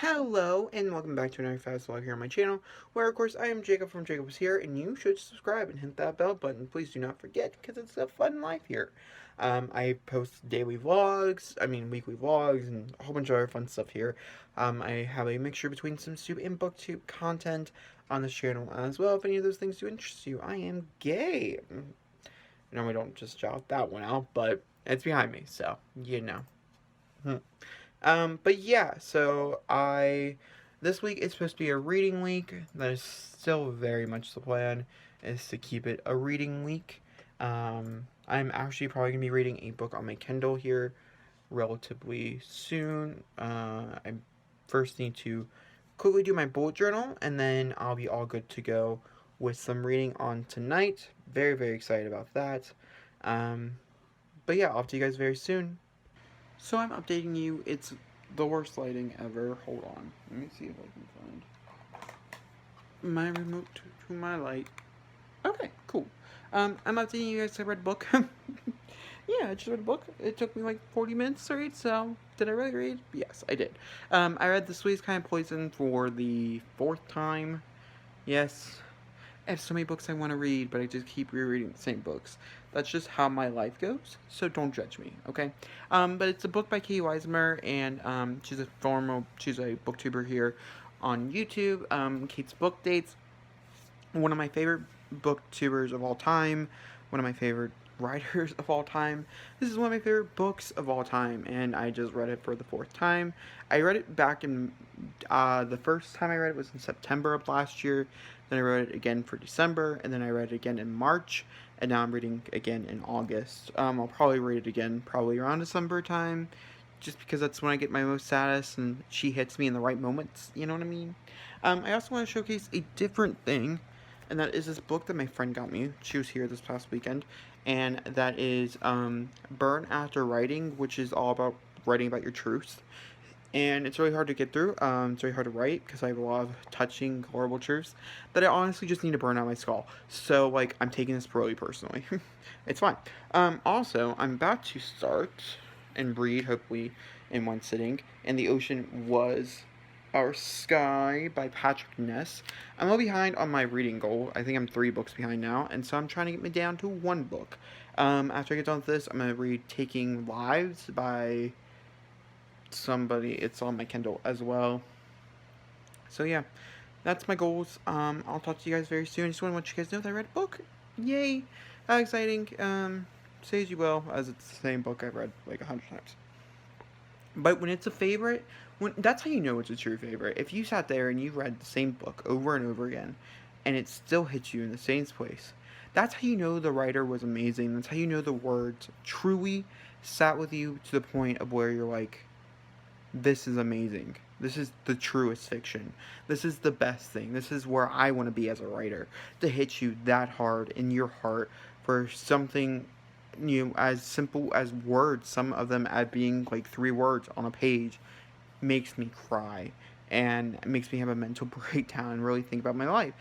Hello, and welcome back to another fast vlog here on my channel, where of course I am Jacob from *JacobisHere, and you should subscribe and hit that bell button. Please do not forget, because it's a fun life here. I post daily vlogs, weekly vlogs, and a whole bunch of other fun stuff here. I have a mixture between SimStube and BookTube content on this channel as well. If any of those things do interest you, I am gay. No, we don't just shout that one out, but it's behind me, so you know. But yeah, this week is supposed to be a reading week. That is still very much the plan, is to keep it a reading week. I'm actually probably gonna be reading a book on my Kindle here relatively soon. I first need to quickly do my bullet journal, and then I'll be all good to go with some reading on tonight. Very, very excited about that. Um, but yeah, I'll talk to you guys very soon. So I'm updating you. It's the worst lighting ever. Hold on. Let me see if I can find my remote to my light. Okay, cool. I'm updating you guys. I read a book. Yeah, I just read a book. It took me like 40 minutes to read, so did I really read? Yes, I did. I read The Sweetest Kind of Poison for the 4th time. Yes, I have so many books I want to read, but I just keep rereading the same books. That's just how my life goes, so don't judge me, okay? But it's a book by Katie Weismer, and she's a booktuber here on YouTube. Kate's Book Dates, one of my favorite booktubers of all time, one of my favorite writers of all time. This is one of my favorite books of all time, and I just read it for the 4th time. I read it back in, the first time I read it was in September of last year, then I read it again for December, and then I read it again in March, and now I'm reading again in August. I'll probably read it again probably around December time, just because that's when I get my most saddest, and she hits me in the right moments, you know what I mean? I also want to showcase a different thing, and that is this book that my friend got me. She was here this past weekend, and that is Burn After Writing, which is all about writing about your truth. And it's really hard to get through. It's really hard to write because I have a lot of touching, horrible truths that I honestly just need to burn out my skull. So, like, I'm taking this really personally. It's fine. Also, I'm about to start and read, hopefully, in one sitting. And the Ocean Was Our Sky by Patrick Ness. I'm a little behind on my reading goal. I think I'm 3 books behind now, and so I'm trying to get me down to 1 book. After I get done with this, I'm going to read Taking Lives by somebody. It's on my Kindle as well. So yeah, that's my goals. I'll talk to you guys very soon. I just want to let you guys know that I read a book. Yay! How exciting. Say as you will, as it's the same book I've read like 100 times. But when it's a favorite, that's how you know it's a true favorite. If you sat there and you read the same book over and over again, and it still hits you in the same place, that's how you know the writer was amazing. That's how you know the words truly sat with you to the point of where you're like, this is amazing. This is the truest fiction. This is the best thing. This is where I want to be as a writer. To hit you that hard in your heart for something, as simple as words, some of them at being like 3 words on a page, makes me cry and makes me have a mental breakdown and really think about my life.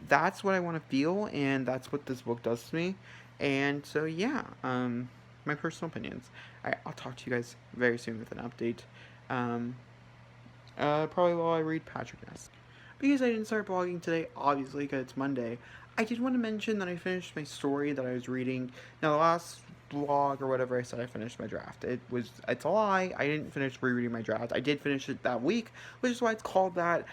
That's what I want to feel, and that's what this book does to me. And so, yeah, my personal opinions. I'll talk to you guys very soon with an update. Um, Probably while I read Patrick Ness. Because I didn't start vlogging today, obviously, because it's Monday, I did want to mention that I finished my story that I was reading. Now, the last vlog or whatever I said I finished my draft. It's a lie. I didn't finish rereading my draft. I did finish it that week, which is why it's called that.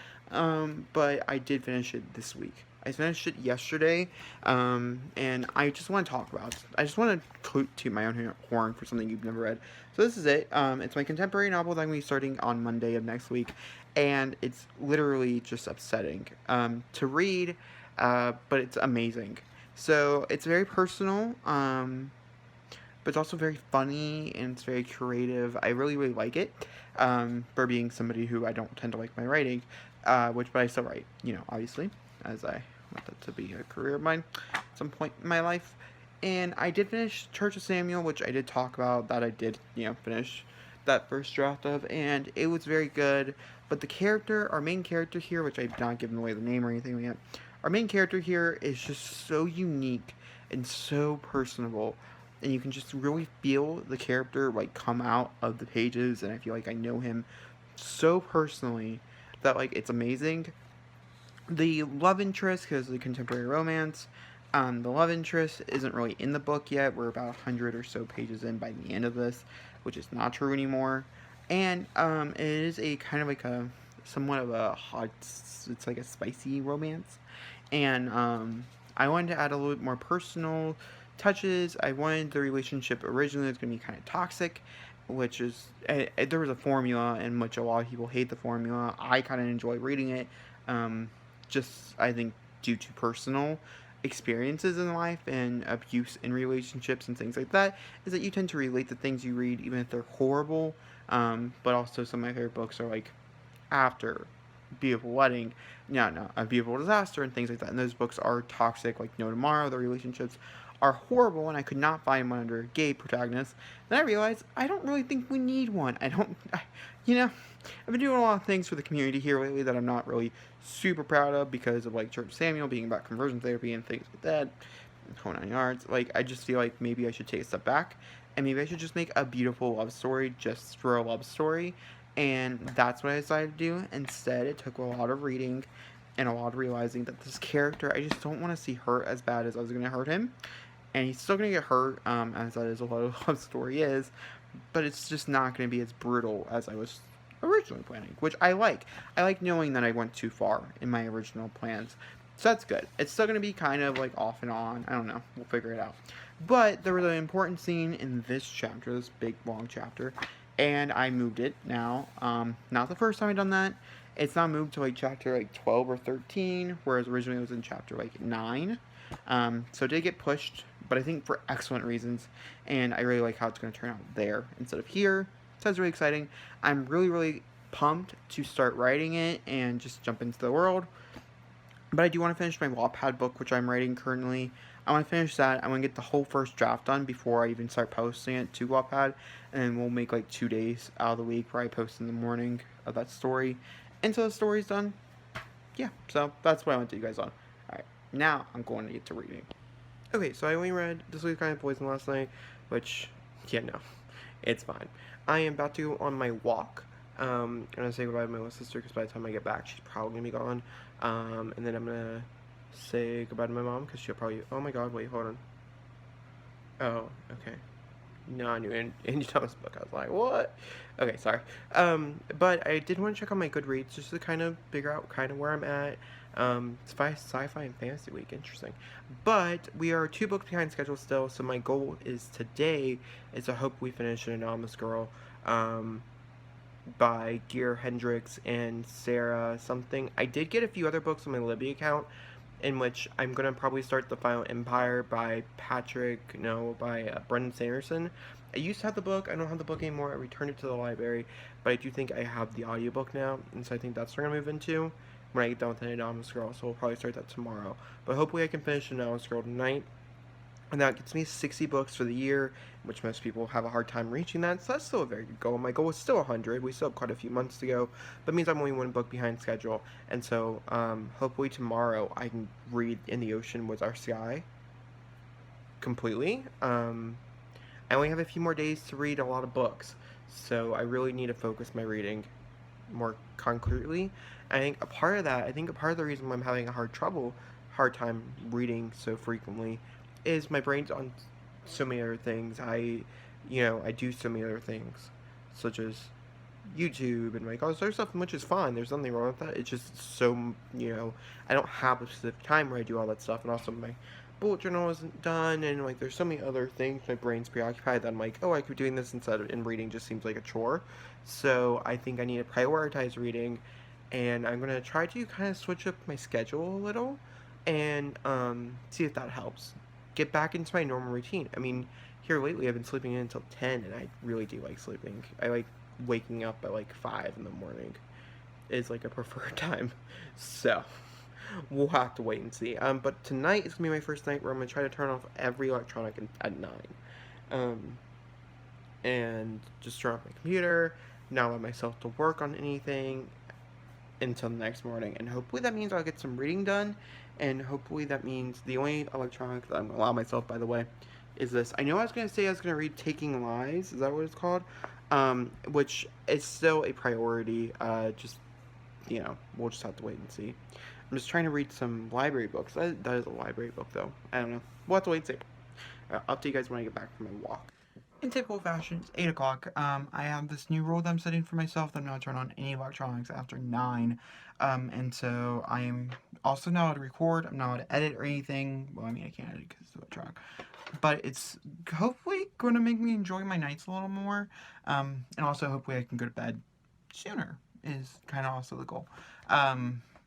But I did finish it this week. I finished it yesterday, and I just want to talk about it. I just want to toot my own horn for something you've never read. So this is it. It's my contemporary novel that I'm going to be starting on Monday of next week, and it's literally just upsetting to read, but it's amazing. So it's very personal, but it's also very funny, and it's very creative. I really, really like it, for being somebody who I don't tend to like my writing, but I still write, obviously, as I want that to be a career of mine at some point in my life. And I did finish Church of Samuel, which I did talk about, that I did, finish that first draft of, and it was very good. But our main character here, which I've not given away the name or anything yet, our main character here is just so unique and so personable, and you can just really feel the character like come out of the pages, and I feel like I know him so personally, that, like, it's amazing. The love interest, because the contemporary romance, the love interest isn't really in the book yet. We're about 100 or so pages in by the end of this, which is not true anymore. And it is a kind of like a somewhat of a hot, it's like a spicy romance. And I wanted to add a little bit more personal touches. I wanted the relationship originally was going to be kind of toxic, which is there was a formula in which a lot of people hate the formula. I kind of enjoy reading it, just I think due to personal experiences in life and abuse in relationships and things like that, is that you tend to relate to things you read even if they're horrible. But also some of my favorite books are like After, Beautiful Wedding, no, A Beautiful Disaster, and things like that. And those books are toxic, like No Tomorrow. The relationships are horrible, and I could not find one under a gay protagonist. Then I realized I don't really think we need one. You know, I've been doing a lot of things for the community here lately that I'm not really super proud of because of like Church Samuel being about conversion therapy and things like that. Whole 9 yards. Like, I just feel like maybe I should take a step back and maybe I should just make a beautiful love story just for a love story. And that's what I decided to do. Instead, it took a lot of reading and a lot of realizing that this character, I just don't want to see hurt as bad as I was going to hurt him. And he's still going to get hurt, as that is a lot of love story is. But it's just not going to be as brutal as I was originally planning, which I like. I like knowing that I went too far in my original plans. So that's good. It's still going to be kind of like off and on. I don't know. We'll figure it out. But there was an important scene in this chapter, this big, long chapter, and I moved it now. Not the first time I've done that. It's not moved to like chapter like 12 or 13, whereas originally it was in chapter like 9. So it did get pushed, but I think for excellent reasons, and I really like how it's going to turn out there instead of here. So that's really exciting. I'm really, really pumped to start writing it and just jump into the world. But I do want to finish my Wattpad book, which I'm writing currently. I want to finish that. I want to get the whole first draft done before I even start posting it to Wattpad. And then we'll make like 2 days out of the week where I post in the morning of that story. Until the story's done. Yeah, so that's what I want to do, you guys on. Alright, now I'm going to get to reading. Okay, so I only read This Week's Kind of Poison last night, which, yeah, no, it's fine. I am about to go on my walk. I'm going to say goodbye to my little sister because by the time I get back, she's probably going to be gone. And then I'm going to say goodbye to my mom because she'll probably, oh my god, wait, hold on. Oh, okay. No, I knew Andy Thomas book. I was like, what? Okay, sorry. But I did want to check on my Goodreads just to kind of figure out kind of where I'm at. It's sci-fi and fantasy week, interesting. But we are 2 books behind schedule still, so my goal is today is to hope we finish An Anonymous Girl, by Dear Hendricks and Sarah something. I did get a few other books on my Libby account, in which I'm going to probably start The Final Empire by Brendan Sanderson. I used to have the book. I don't have the book anymore. I returned it to the library, but I do think I have the audiobook now, and so I think that's what I'm going to move into when I get done with An Anonymous Girl, so we'll probably start that tomorrow. But hopefully I can finish An Anonymous Girl tonight, and that gets me 60 books for the year, which most people have a hard time reaching that, so that's still a very good goal. My goal is still 100. We still have quite a few months to go, but it means I'm only 1 book behind schedule, and so hopefully tomorrow I can read In the Ocean Was Our Sky completely. I only have a few more days to read a lot of books, so I really need to focus my reading more concretely. I think a part of the reason why I'm having a hard time reading so frequently is my brain's on so many other things. I do so many other things, such as YouTube and like all this other stuff, which is fine. There's nothing wrong with that. It's just so, I don't have a specific time where I do all that stuff, and also my bullet journal isn't done, and like there's so many other things my brain's preoccupied that I'm like, oh, I could be doing this instead of, and reading just seems like a chore. So I think I need to prioritize reading, and I'm gonna try to kind of switch up my schedule a little, and see if that helps. Get back into my normal routine. I mean, here lately I've been sleeping in until 10, and I really do like sleeping. I like waking up at like 5 in the morning. Is like a preferred time. So we'll have to wait and see. But tonight is gonna be my first night where I'm gonna try to turn off every electronic at 9. And just turn off my computer, not allow myself to work on anything until the next morning. And hopefully that means I'll get some reading done. And hopefully that means the only electronic that I'm gonna allow myself, by the way, is this. I know I was gonna say I was gonna read Taking Lies. Is that what it's called? Which is still a priority. Just we'll just have to wait and see. I'm just trying to read some library books. That is a library book, though. I don't know. We'll have to wait and see. I'll update you guys when I get back from my walk. In typical fashion, it's 8 o'clock. I have this new rule that I'm setting for myself that I'm not turn on any electronics after 9. And so I am also not allowed to record. I'm not allowed to edit or anything. Well, I mean, I can't edit because it's electronic. But it's hopefully going to make me enjoy my nights a little more. And also, hopefully, I can go to bed sooner is kind of also the goal.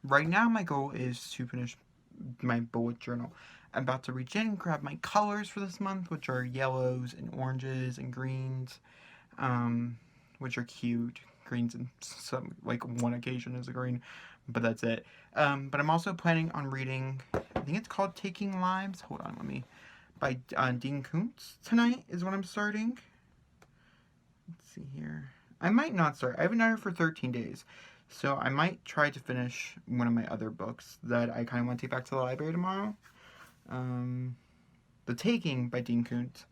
Right now, my goal is to finish my bullet journal. I'm about to reach in and grab my colors for this month, which are yellows and oranges and greens, which are cute. Greens and some, like, one occasion is a green, but that's it. But I'm also planning on reading, I think it's called Taking Lives. Hold on, by Dean Koontz tonight is what I'm starting. Let's see here. I might not start. I haven't done it for 13 days. So I might try to finish one of my other books that I kind of want to take back to the library tomorrow. The Taking by Dean Koontz.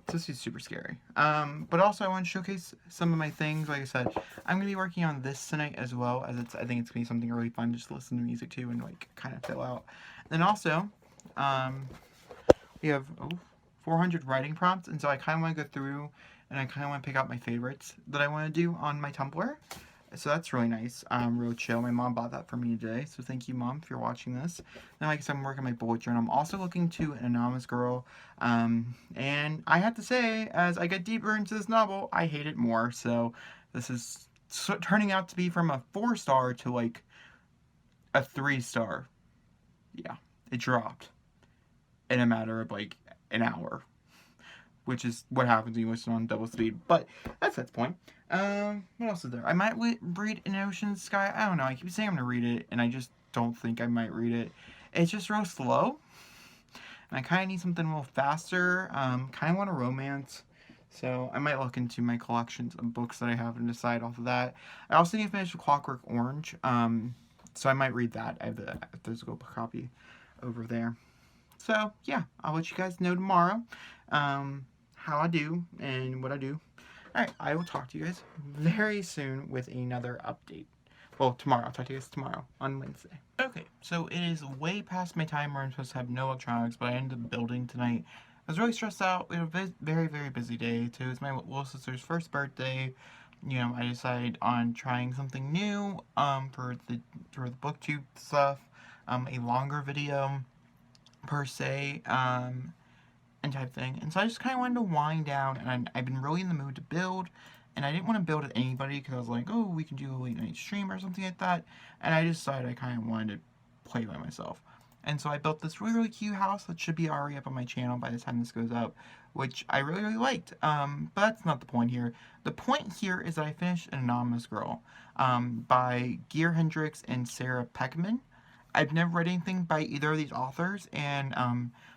This is super scary. But also I want to showcase some of my things. Like I said, I'm going to be working on this tonight as well, as I think it's going to be something really fun just to listen to music to and like kind of fill out. And then also, we have 400 writing prompts, and so I kind of want to go through and I kind of want to pick out my favorites that I want to do on my Tumblr. So that's really nice, real chill. My mom bought that for me today, so thank you, Mom, if you're watching this. And like I said, I'm working on my bullet journal. I'm also looking to an anonymous girl, and I have to say, as I get deeper into this novel, I hate it more. So this is turning out to be from a 4-star to like a 3-star. Yeah, it dropped in a matter of like an hour, which is what happens when you listen on double speed. But that's the point. What else is there? I might read An Ocean Sky. I don't know. I keep saying I'm going to read it, and I just don't think I might read it. It's just real slow, and I kind of need something a little faster. Kind of want a romance, so I might look into my collections of books that I have and decide off of that. I also need to finish Clockwork Orange, so I might read that. I have the physical copy over there. So, yeah, I'll let you guys know tomorrow how I do and what I do. Alright, I will talk to you guys very soon with another update. Well, tomorrow. I'll talk to you guys tomorrow on Wednesday. Okay, so it is way past my time where I'm supposed to have no electronics, but I ended up building tonight. I was really stressed out. We had a very, very busy day, too. It was my little sister's first birthday. I decided on trying something new for the booktube stuff, a longer video per se, and type thing. And so I just kind of wanted to wind down, and I've been really in the mood to build, and I didn't want to build with anybody because I was like, oh, we can do a late night stream or something like that, and I decided I kind of wanted to play by myself. And so I built this really, really cute house that should be already up on my channel by the time this goes up, which I really, really liked. But that's not the point here. The point here is that I finished An Anonymous Girl by Gear Hendricks and Sarah Peckman. I've never read anything by either of these authors, and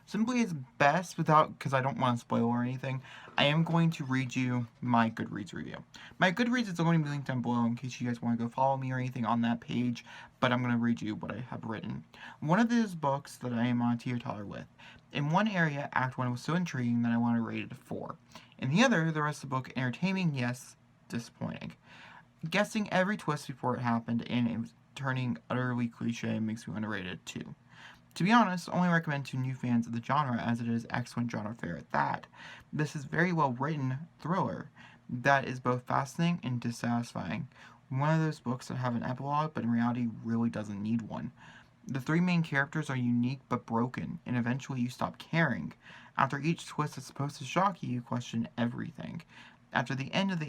simply as best, because I don't want to spoil or anything, I am going to read you my Goodreads review. My Goodreads is going to be linked down below in case you guys want to go follow me or anything on that page, but I'm going to read you what I have written. One of these books that I am on a teeter-totter with. In one area, Act 1 was so intriguing that I want to rate it a 4. In the other, the rest of the book, entertaining, yes, disappointing. Guessing every twist before it happened, and it was turning utterly cliche makes me want to rate it 2. To be honest, only recommend to new fans of the genre, as it is excellent genre fare at that. This is very well written thriller that is both fascinating and dissatisfying. One of those books that have an epilogue, but in reality really doesn't need one. The 3 main characters are unique but broken, and eventually you stop caring. After each twist that's supposed to shock you, you question everything. After the end of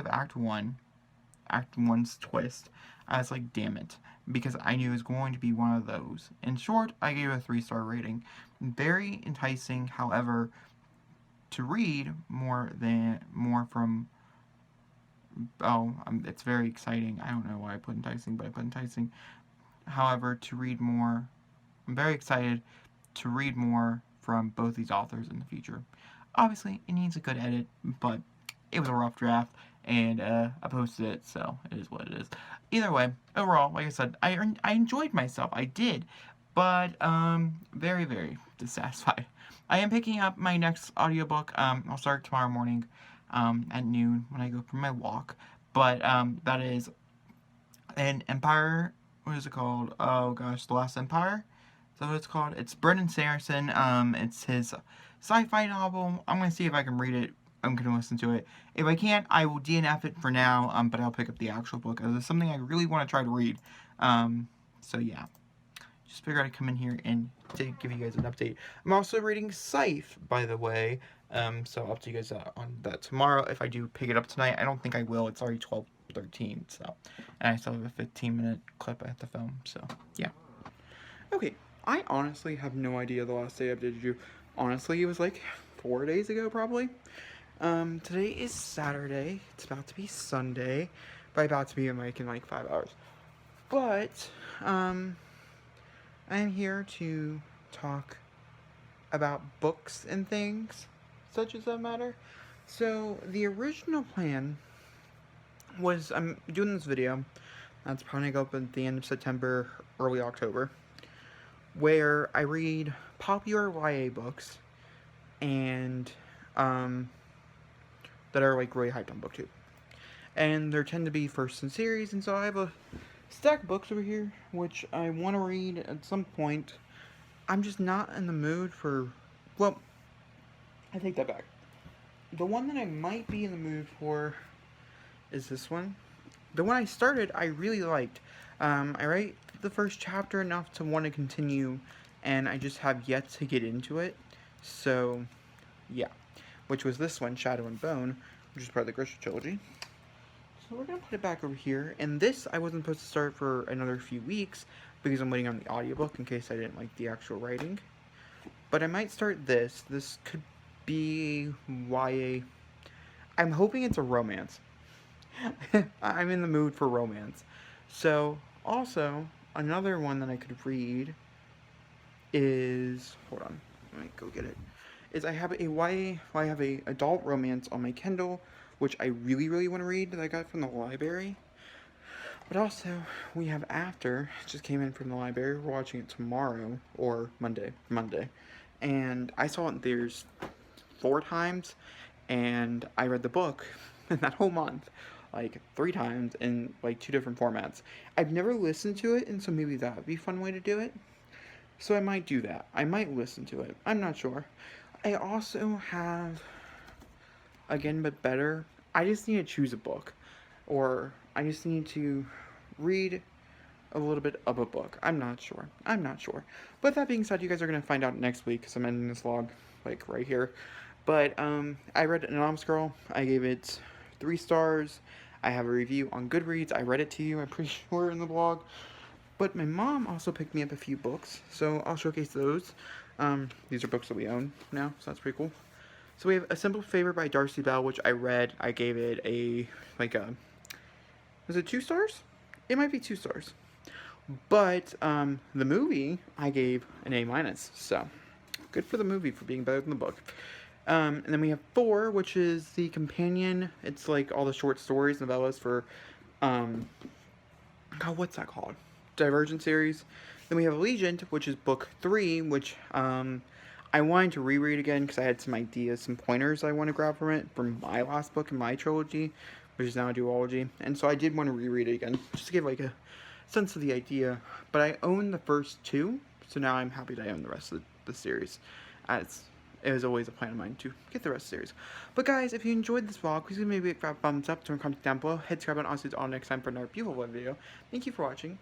Act 1, Act 1's twist, I was like, damn it, because I knew it was going to be one of those. In short, I gave it a 3-star rating. Very enticing, however, to read it's very exciting. I don't know why I put enticing, but I put enticing. However, to read more, I'm very excited to read more from both these authors in the future. Obviously, it needs a good edit, but it was a rough draft, and I posted it, so it is what it is. Either way, overall, like I said, I enjoyed myself. I did, but very, very dissatisfied. I am picking up my next audiobook. I'll start tomorrow morning at noon when I go for my walk. But that is and Empire, what is it called? Oh gosh, The Last Empire? Is that what it's called? It's Brendan Sanderson. It's his sci-fi novel. I'm gonna see if I can read it. I'm gonna listen to it. If I can't, I will DNF it for now. But I'll pick up the actual book as it's something I really want to try to read. So yeah, just figured I'd come in here and to give you guys an update. I'm also reading Scythe, by the way. So I'll update you guys on that tomorrow. If I do pick it up tonight, I don't think I will. It's already 12:13, so, and I still have a 15-minute clip I have to film. So yeah. Okay, I honestly have no idea the last day I updated you. Honestly, it was like 4 days ago, probably. Today is Saturday. It's about to be Sunday. By about to be, I'm like in like 5 hours. But, I'm here to talk about books and things, such as that matter. So, the original plan was, I'm doing this video, that's probably going to go up at the end of September, early October, where I read popular YA books, and, that are, like, really hyped on BookTube. And there tend to be first in series, and so I have a stack of books over here, which I want to read at some point. I'm just not in the mood for, well, I take that back. The one that I might be in the mood for is this one. The one I started, I really liked. I read the first chapter enough to want to continue, and I just have yet to get into it. So, yeah. Which was this one, Shadow and Bone, which is part of the Grisham trilogy. So we're going to put it back over here. And this, I wasn't supposed to start for another few weeks, because I'm waiting on the audiobook in case I didn't like the actual writing. But I might start this. This could be YA. I'm hoping it's a romance. I'm in the mood for romance. So, also, another one that I could read is, hold on, let me go get it, is I have a YA, I have a adult romance on my Kindle, which I really, really want to read that I got from the library. But also, we have After, it just came in from the library. We're watching it tomorrow, or Monday, and I saw it in theaters 4 times, and I read the book in that whole month, like 3 times in like 2 different formats. I've never listened to it, and so maybe that would be a fun way to do it. So I might do that. I might listen to it. I'm not sure. I also have, again, but better, I just need to choose a book, or I just need to read a little bit of a book. I'm not sure. But that being said, you guys are going to find out next week, because I'm ending this vlog, like, right here. But, I read Anonymous Girl. I gave it 3 stars. I have a review on Goodreads. I read it to you, I'm pretty sure, in the vlog. But my mom also picked me up a few books, so I'll showcase those. These are books that we own now, so that's pretty cool. So we have A Simple Favor by Darcy Bell, which I read. I gave it a, like a, was it 2 stars? It might be 2 stars. But, the movie, I gave an A-, so good for the movie for being better than the book. And then we have 4, which is the companion. It's like all the short stories, novellas for, God, what's that called? Divergent series. Then we have Allegiant, which is book 3, which, I wanted to reread again because I had some ideas, some pointers I want to grab from it, from my last book in my trilogy, which is now a duology. And so I did want to reread it again, just to give like a sense of the idea. But I own the first 2, so now I'm happy that I own the rest of the series, as it was always a plan of mine to get the rest of the series. But guys, if you enjoyed this vlog, please give me a big fat thumbs up, turn comment down below, hit subscribe, and I'll see you all next time for another beautiful video. Thank you for watching.